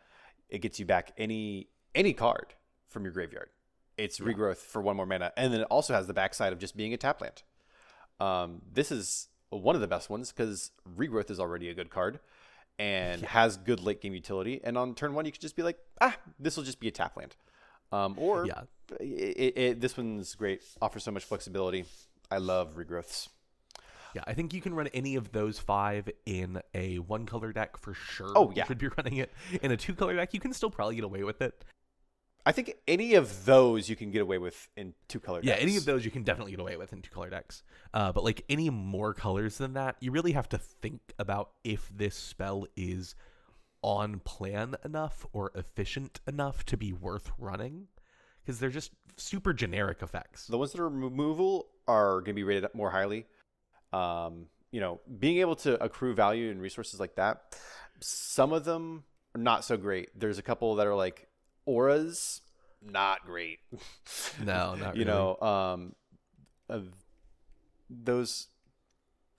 It gets you back any card from your graveyard. It's regrowth for 1 more mana, and then it also has the backside of just being a tap land. This is one of the best ones because regrowth is already a good card and has good late game utility. And on turn 1, you could just be like, this will just be a tap land. This one's great. Offers so much flexibility. I love regrowths. Yeah, I think you can run any of those 5 in a 1-color deck for sure. Oh, yeah. You should be running it in a 2-color deck. You can still probably get away with it. I think any of those you can get away with in 2-color decks. Yeah, any of those you can definitely get away with in 2-color decks. But like any more colors than that, you really have to think about if this spell is on plan enough or efficient enough to be worth running, because they're just super generic effects. The ones that are removal are going to be rated more highly. Being able to accrue value and resources like that, some of them are not so great. There's a couple that are like auras, not great. No, not really. Those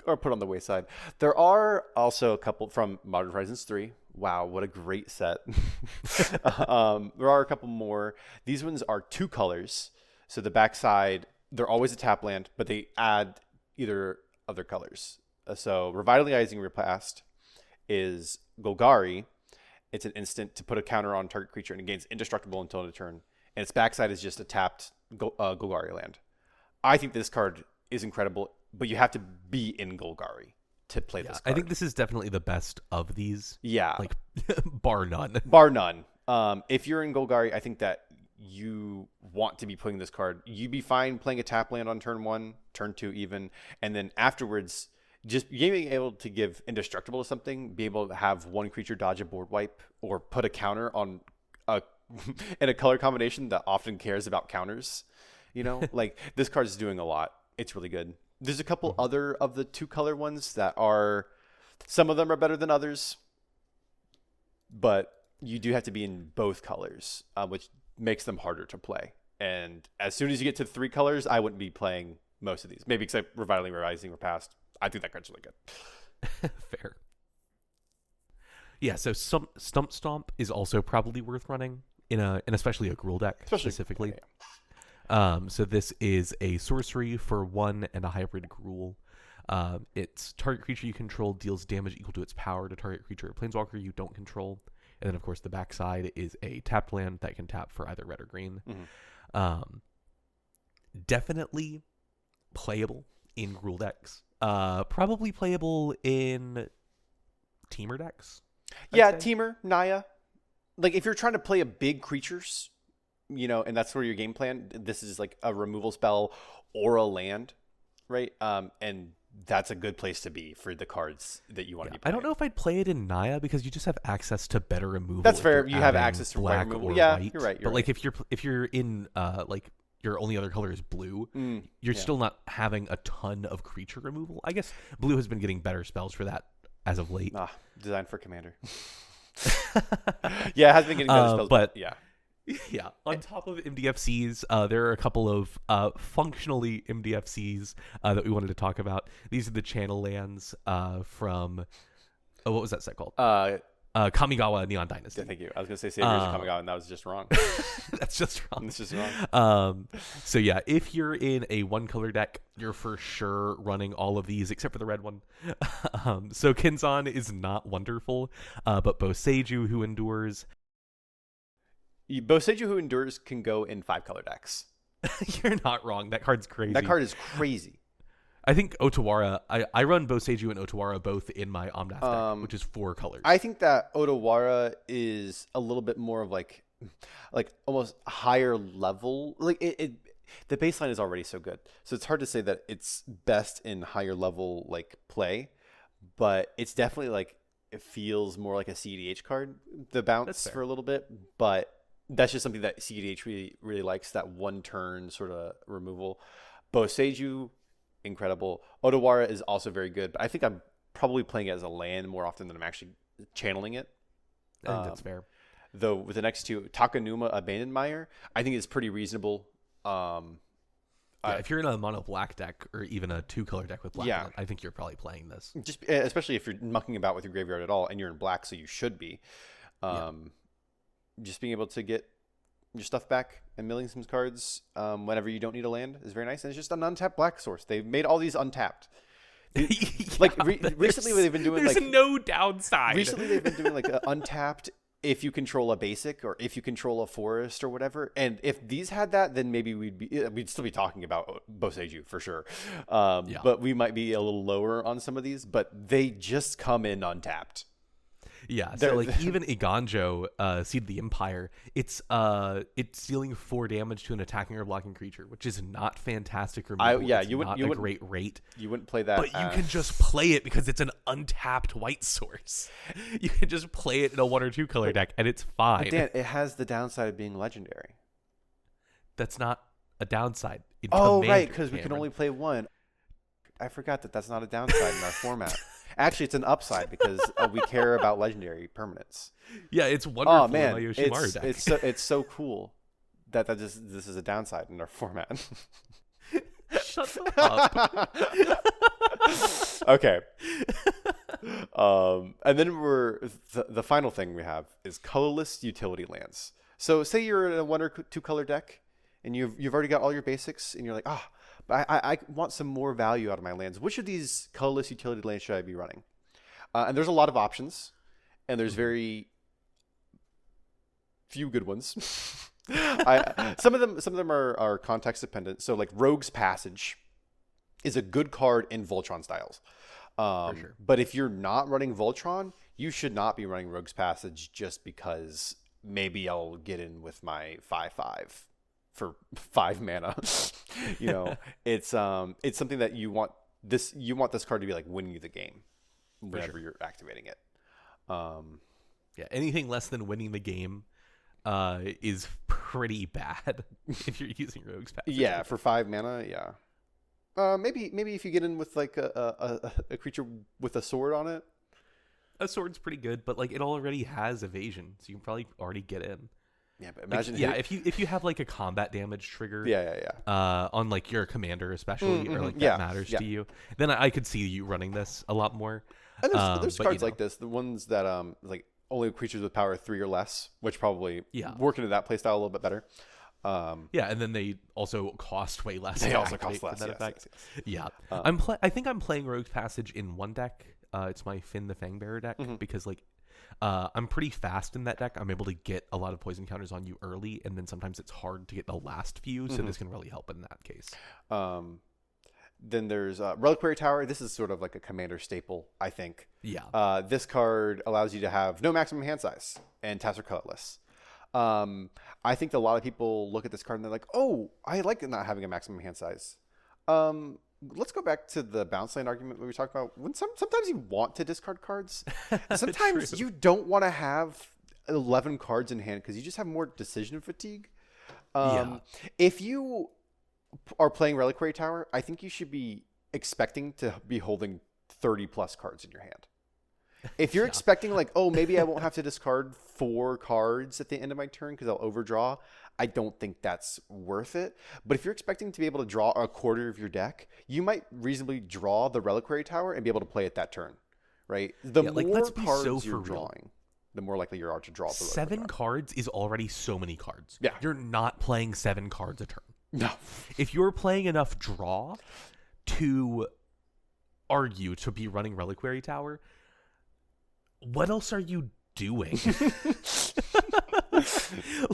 are put on the wayside. There are also a couple from Modern Horizons 3. Wow, what a great set. There are a couple more. These ones are 2 colors. So the backside, they're always a tap land, but they add either other colors. So Revitalizing Repast is Golgari. It's an instant to put a counter on target creature and it gains indestructible until end of turn. And its backside is just a tapped Golgari land. I think this card is incredible, but you have to be in Golgari to play this card. I think this is definitely the best of these. Yeah. Like, bar none. Bar none. If you're in Golgari, I think that you want to be playing this card. You'd be fine playing a tap land on turn 1, turn 2 even, and then afterwards just being able to give indestructible to something, be able to have 1 creature dodge a board wipe or put a counter on in a color combination that often cares about counters. Like this card is doing a lot. It's really good. There's a couple other of the 2-color ones that are, some of them are better than others, but you do have to be in both colors, which makes them harder to play. And as soon as you get to 3 colors, I wouldn't be playing most of these, maybe except Revitalizing Repast. I think that card's really good. Fair. Yeah, so Stump Stomp is also probably worth running in especially a Gruul deck specifically. So this is a sorcery for 1 and a hybrid Gruul. Its target creature you control deals damage equal to its power to target creature or planeswalker you don't control. And then, of course, the backside is a tapped land that can tap for either red or green. Definitely playable in Gruul decks. Probably playable in Teamer decks. Yeah, Teamer, Naya. Like, if you're trying to play a big creatures, and that's sort of your game plan, this is like a removal spell or a land, right? And that's a good place to be for the cards that you want to be playing. I don't know if I'd play it in Naya because you just have access to better removal. That's fair. You have access to black removal. Or Yeah, white. you're right. But like if you're in like your only other color is blue, you're still not having a ton of creature removal. I guess blue has been getting better spells for that as of late. Designed for Commander. Yeah, it has been getting better spells, but yeah. Yeah. On top of MDFCs, there are a couple of functionally MDFCs that we wanted to talk about. These are the channel lands from what was that set called? Kamigawa Neon Dynasty. Yeah, thank you. I was going to say Saviors of Kamigawa, and that was just wrong. That's just wrong. It's just wrong. So yeah, if you're in a 1-color deck, you're for sure running all of these except for the red one. So Kinzan is not wonderful, but Boseiju, who endures. Boseiju, who endures, can go in 5-color decks. You're not wrong. That card's crazy. That card is crazy. I think Otawara, I run Boseiju and Otawara both in my Omnath deck, which is 4 colors. I think that Otawara is a little bit more of like almost higher level. Like the baseline is already so good. So it's hard to say that it's best in higher level like play, but it's definitely like it feels more like a CDH card, the bounce for a little bit, but that's just something that CDH really likes, that one turn sort of removal. Boseiju, incredible. Odawara is also very good, but I think I'm probably playing it as a land more often than I'm actually channeling it. I think that's fair. Though with the next two, Takanuma Abandoned Mire, I think is pretty reasonable. If you're in a mono black deck or even a 2-color deck with black, I think you're probably playing this. Just especially if you're mucking about with your graveyard at all, and you're in black, so you should be. Just being able to get your stuff back and milling some cards whenever you don't need a land is very nice. And it's just an untapped black source. They've made all these untapped. Recently they've been doing there's no downside. Recently they've been doing like untapped if you control a basic or if you control a forest or whatever. And if these had that, then maybe we'd still be talking about Boseiju for sure. But we might be a little lower on some of these, but they just come in untapped. Yeah, so like even Iganjo, Seed of the Empire, it's dealing 4 damage to an attacking or blocking creature, which is not fantastic removal. You wouldn't a great rate. You wouldn't play that, but you can just play it because it's an untapped white source. You can just play it in a 1 or 2 color deck, and it's fine. But Dan, it has the downside of being legendary. That's not a downside. Right, because we can only play 1. I forgot that's not a downside in our format. Actually, it's an upside because we care about legendary permanents. Yeah, it's wonderful. Oh man, in my Yoshimaru deck. It's so cool that this is a downside in our format. Shut up. Okay. And then the final thing we have is colorless utility lands. So say you're in a 1 or 2 color deck, and you've already got all your basics, and you're like, I want some more value out of my lands. Which of these colorless utility lands should I be running? And there's a lot of options, and there's very few good ones. Some of them are context dependent. So like Rogue's Passage is a good card in Voltron styles. For sure. But if you're not running Voltron, you should not be running Rogue's Passage just because maybe I'll get in with my 5/5. For 5 mana. It's something that you want this card to be like winning you the game whenever you're activating it. Anything less than winning the game is pretty bad if you're using Rogue's Passage. Yeah, for 5 mana, maybe if you get in with like a creature with a sword on it. A sword's pretty good, but like it already has evasion, so you can probably already get in. Yeah, but imagine if you have like a combat damage trigger, on like your commander especially, or like that matters to you, then I could see you running this a lot more. And there's cards like this, the ones that like only creatures with power 3 or less, which probably work into that playstyle a little bit better. And then they also cost way less. They also cost less. Yes. I think I'm playing Rogue's Passage in 1 deck. It's my Finn the Fangbearer deck because like. I'm pretty fast in that deck. I'm able to get a lot of poison counters on you early, and then sometimes it's hard to get the last few, so this can really help in that case. Then there's Reliquary Tower. This is sort of like a commander staple, I think. Yeah. This card allows you to have no maximum hand size, and taps are colorless. I think a lot of people look at this card and they're like, oh, I like not having a maximum hand size. Let's go back to the bounce lane argument we were talking about. When sometimes you want to discard cards. Sometimes you don't want to have 11 cards in hand because you just have more decision fatigue. If you are playing Reliquary Tower, I think you should be expecting to be holding 30 plus cards in your hand. If you're expecting like, oh, maybe I won't have to discard 4 cards at the end of my turn because I'll overdraw, I don't think that's worth it. But if you're expecting to be able to draw a quarter of your deck, you might reasonably draw the Reliquary Tower and be able to play it that turn, right? The more cards you're drawing, the more likely you are to draw the 7 cards is already so many cards. Yeah. You're not playing 7 cards a turn. No. If you're playing enough draw to argue to be running Reliquary Tower, what else are you doing?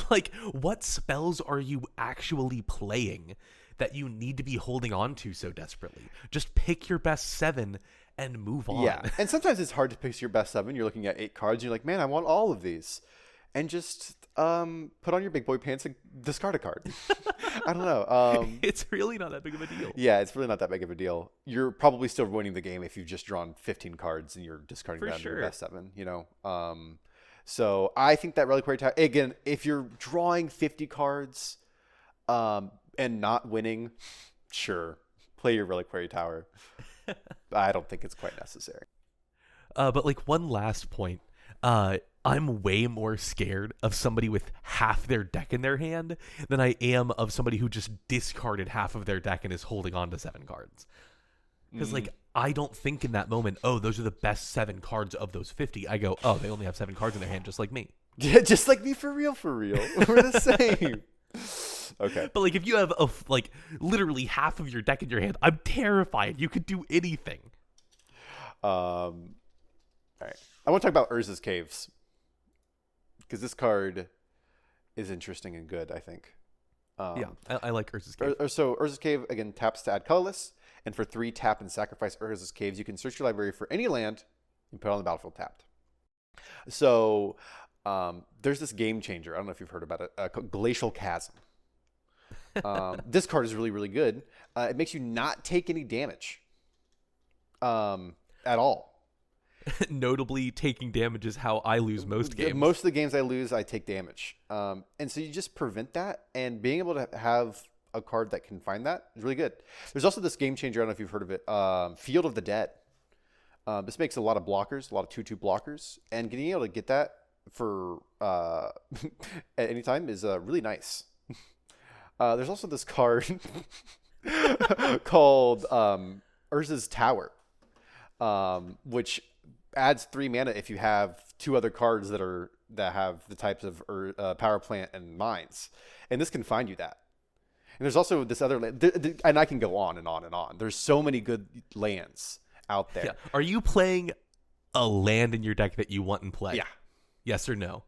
Like, what spells are you actually playing that you need to be holding on to so desperately? Just pick your best 7 and move on. Yeah, and sometimes it's hard to pick your best 7. You're looking at 8 cards, and you're like, man, I want all of these. And just, Put on your big boy pants and discard a card. I don't know. It's really not that big of a deal. Yeah, it's really not that big of a deal. You're probably still winning the game if you've just drawn 15 cards and you're discarding For down to your sure. best 7, you know. So I think that Reliquary Tower, again, if you're drawing 50 cards and not winning, sure, play your Reliquary Tower. I don't think it's quite necessary. But like one last point, I'm way more scared of somebody with half their deck in their hand than I am of somebody who just discarded half of their deck and is holding on to 7 cards. Because like I don't think in that moment, oh, those are the best 7 cards of those 50. I go, oh, they only have 7 cards in their hand, just like me. Yeah, just like me, for real, for real. We're the same. Okay. But like if you have like literally half of your deck in your hand, I'm terrified. You could do anything. All right. I want to talk about Urza's Caves, because this card is interesting and good, I think. Yeah, I like Urza's Cave. So Urza's Cave, again, taps to add colorless. And for 3, tap and sacrifice Urza's Caves. You can search your library for any land and put it on the battlefield tapped. So there's this game changer. I don't know if you've heard about it. Called Glacial Chasm. This card is really, really good. It makes you not take any damage at all. Notably, taking damage is how I lose most games. Most of the games I lose, I take damage. And so you just prevent that. And being able to have a card that can find that is really good. There's also this game changer. I don't know if you've heard of it. Field of the Dead. This makes a lot of blockers, a lot of 2/2 blockers. And getting able to get that for at any time is really nice. There's also this card called Urza's Tower, which adds 3 mana if you have 2 other cards that have the types of power plant and mines, and this can find you that. And there's also this other land, and I can go on and on and on. There's so many good lands out there. Yeah. Are you playing a land in your deck that you want in play? Yeah. Yes or no?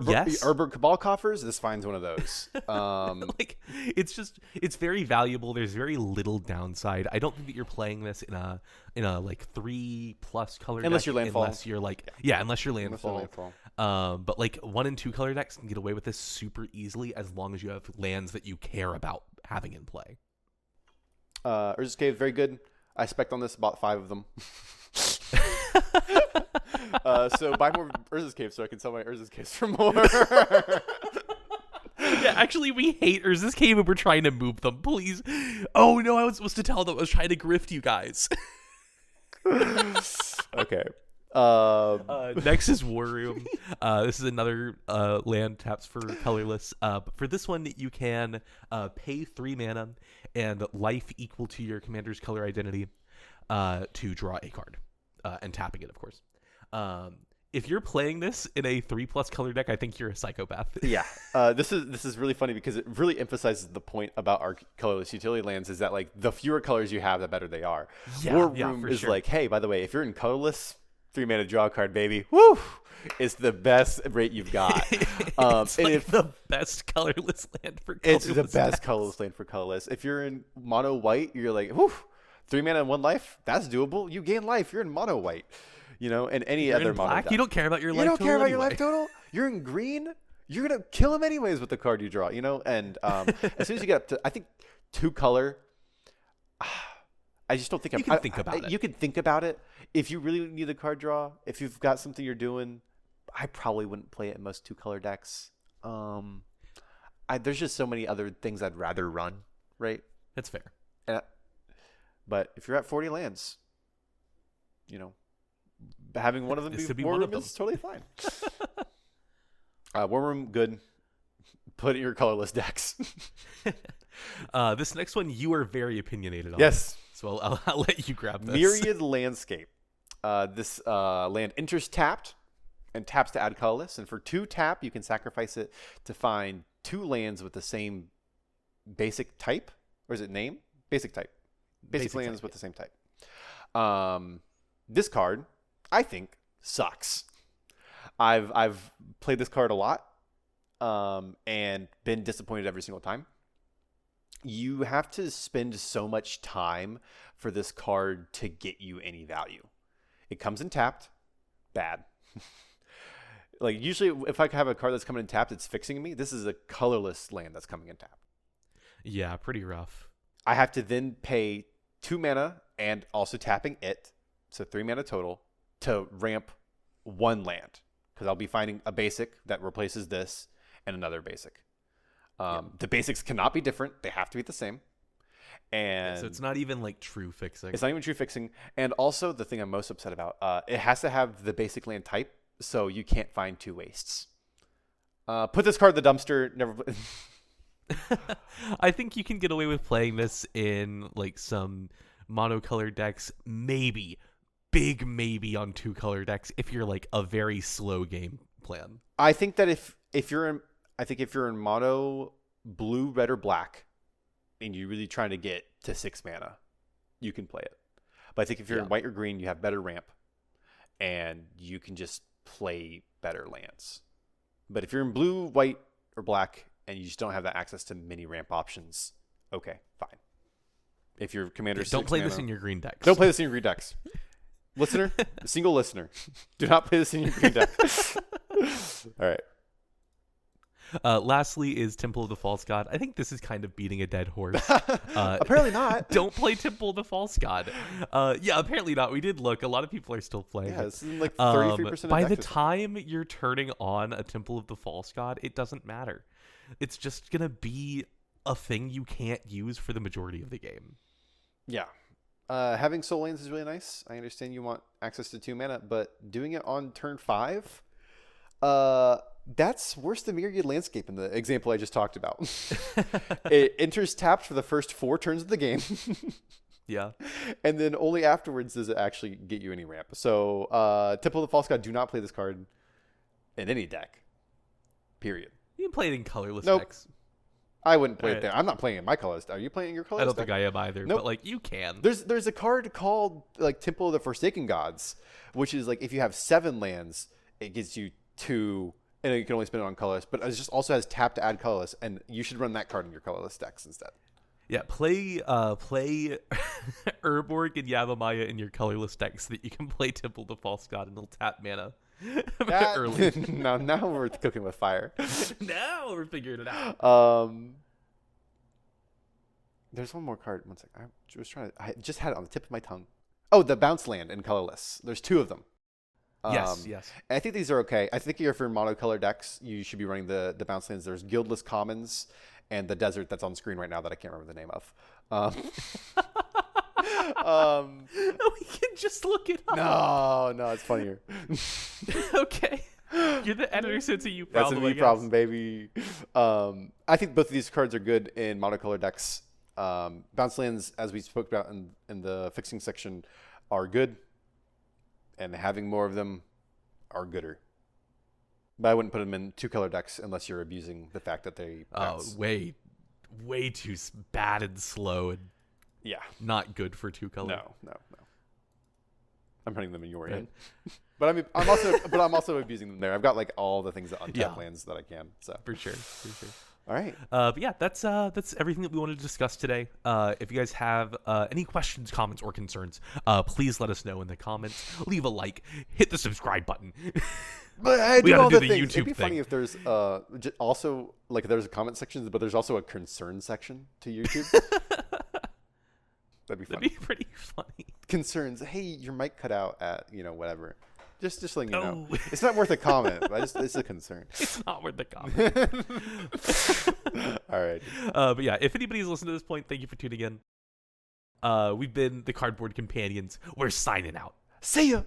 Yes. Urber Cabal Coffers, this finds one of those. Like it's very valuable. There's very little downside. I don't think that you're playing this in a like 3+ color unless deck, you're landfall. unless you're like unless you're landfall. landfall. But like 1 and 2 color decks can get away with this super easily as long as you have lands that you care about having in play. Urza's Cave, very good. I spec'd on this, about 5 of them. So buy more Urza's Cave so I can sell my Urza's Caves for more. Yeah, actually, we hate Urza's Cave and we're trying to move them. Please. Oh, no, I was supposed to tell them I was trying to grift you guys. Okay. Next is War Room. This is another land taps for colorless. But for this one, you can pay 3 mana and life equal to your commander's color identity to draw a card. And tapping it, of course. If you're playing this in a 3+ color deck, I think you're a psychopath. Yeah. This is really funny because it really emphasizes the point about our colorless utility lands is that like the fewer colors you have, the better they are. War Room is like, hey, by the way, if you're in colorless, 3 mana draw a card, baby. Woo! It's the best rate you've got. It's like the best colorless land for colorless. It's the best colorless land for colorless. If you're in mono white, you're like, whoo, 3 mana and 1 life. That's doable. You gain life. You're in mono white. You know, and any other mono black, deck. you don't care about your life total. total. You don't care about anyway. your life total. You're in green. You're gonna kill him anyways with the card you draw. You know, and as soon as you get up to, I think 2 color. I just don't think you can think about it. You can think about it. If you really need the card draw, if you've got something you're doing, I probably wouldn't play it in most 2 color decks. There's just so many other things I'd rather run. Right. That's fair. But if you're at 40 lands, you know, having one of them be War Room is totally fine. War Room, good. Put it in your colorless decks. This next one you are very opinionated on. Yes. So I'll let you grab this. Myriad Landscape. This land enters tapped and taps to add colorless. And for 2 tap, you can sacrifice it to find 2 lands with the same basic type. Or is it name? Basic type. Basic lands with the same type. This card, I think, sucks. I've played this card a lot and been disappointed every single time. You have to spend so much time for this card to get you any value. It comes in tapped, bad. Like usually, if I have a card that's coming in tapped, it's fixing me. This is a colorless land that's coming in tapped. Yeah, pretty rough. I have to then pay 2 mana and also tapping it, so 3 mana total, to ramp 1 land, because I'll be finding a basic that replaces this and another basic. The basics cannot be different; they have to be the same. And so it's not even like true fixing. It's not even true fixing. And also, the thing I'm most upset about, it has to have the basic land type, so you can't find 2 wastes. Put this card in the dumpster. Never. I think you can get away with playing this in like some monocolor decks, maybe big maybe on 2-color decks if you're like a very slow game plan. I think that if you're in mono blue, red, or black, and you're really trying to get to 6 mana, you can play it. But I think if you're in white or green, you have better ramp, and you can just play better lands. But if you're in blue, white, or black, and you just don't have that access to many ramp options, okay, fine. If your commander don't play this in your green decks. Don't play this in your green decks. Listener, single listener, do not play this in your green deck. All right. Lastly is Temple of the False God. I think this is kind of beating a dead horse. Apparently not. Don't play Temple of the False God. Yeah, apparently not. We did look. A lot of people are still playing it. This is like 33% by the time you're turning on a Temple of the False God, it doesn't matter. It's just going to be a thing you can't use for the majority of the game. Yeah. Having soul lands is really nice. I understand you want access to 2 mana, but doing it on turn 5... that's worse than Myriad Landscape in the example I just talked about. It enters tapped for the first 4 turns of the game. Yeah. And then only afterwards does it actually get you any ramp. So, Temple of the False God, do not play this card in any deck. Period. You can play it in colorless Nope. decks. I wouldn't play it there. I'm not playing in my colorless deck. Are you playing in your colorless I don't deck? think I am either, Nope. but like you can. There's a card called like Temple of the Forsaken Gods, which is like if you have 7 lands, it gives you 2, and you can only spend it on colorless, but it just also has tap to add colorless, and you should run that card in your colorless decks instead. Yeah, play Urborg and Yavimaya in your colorless deck so that you can play Temple of the False God and it'll tap mana early. Now we're cooking with fire. Now we're figuring it out. There's one more card. One sec. I just had it on the tip of my tongue. Oh, the bounce land in colorless. There's 2 of them. Yes. And I think these are okay. I think if you're in monocolor decks, you should be running the bounce lands. There's Guildless Commons and the Desert that's on screen right now that I can't remember the name of. We can just look it up. No, it's funnier. Okay. You're the editor, so it's a you problem. That's a me problem, baby. I think both of these cards are good in monocolor decks. Bounce lands, as we spoke about in the fixing section, are good. And having more of them are gooder. But I wouldn't put them in 2-color decks unless you're abusing the fact that they bounce. Way too bad and slow and not good for 2-color. No. I'm putting them in your end. But I mean, I'm also abusing them there. I've got like all the things that untap lands that I can. So for sure. All right. But yeah, that's everything that we wanted to discuss today. If you guys have any questions, comments, or concerns, please let us know in the comments. Leave a like, hit the subscribe button. But I we do all gotta the do the things. YouTube It'd be thing. funny if there's also like there's a comment section, but there's also a concern section to YouTube. That'd be funny. That'd be pretty funny. Concerns. Hey, your mic cut out at whatever. Just letting you know. It's not worth a comment, but it's a concern. It's not worth the comment. All right. But yeah, if anybody's listened to this point, thank you for tuning in. We've been the Cardboard Companions. We're signing out. See ya.